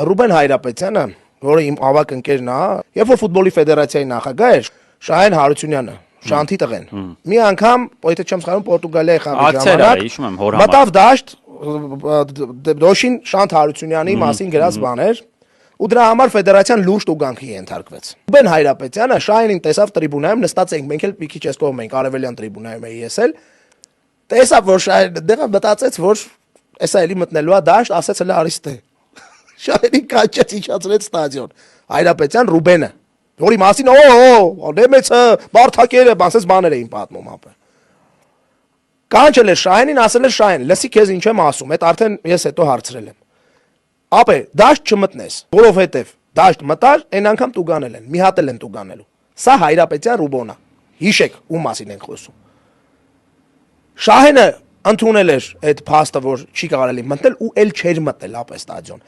Ռուբեն Հայրապետյանը, որը իմ ավագ ընկերն է, երբ որ ֆուտբոլի ֆեդերացիայի նախագահ էր, Շահեն Հարությունյանը, Շանթի տղեն։ Մի անգամ, եթե չեմ սխալվում, Պորտուգալիայի խաղի ժամանակ մտավ դաշտ Դոշին Շանթ Հարությունյանի մասին գրած բաներ, ու դրա համար ֆեդերացիան լուրջ տուգանքի ենթարկվեց։ Ռուբեն Հայրապետյանը Շահենին տեսավ տրիբունայում, նստած էինք, մենք էլ մի քիչ այս կողմ էինք, արևելյան տրիբունայում էի ես էլ, տեսավ, որ Շահենը դեղը մտածեց, որ էսա էլի մտնելու է դաշտ, ասեց հələ արիստե։ Շահենին կանչեց իջացրեց ստադիոն։ Հայրապետյան Ռուբենը, որի մասին Նեմեցը, Բարթակերը, բանսես բաներ էին պատմում ապա։ Կանչել է Շահենին, ասել է Շահեն, լսի քեզ ինչ եմ ասում, այդ արդեն ես հետո հարցրել եմ։ Ապե դաշտ չմտնես, որովհետև դաշտ մտար, այն անգամ տուգանել են, մի հատ էլ են տուգանելու։ Սա Հայրապետյան Ռուբոնա։ Հիշեք, ում մասին ենք խոսում։ Շահենը ընդունել էր այդ փաստը, որ չի կարելի մտնել ու էլ չէր մտնել ապա ստադիոն։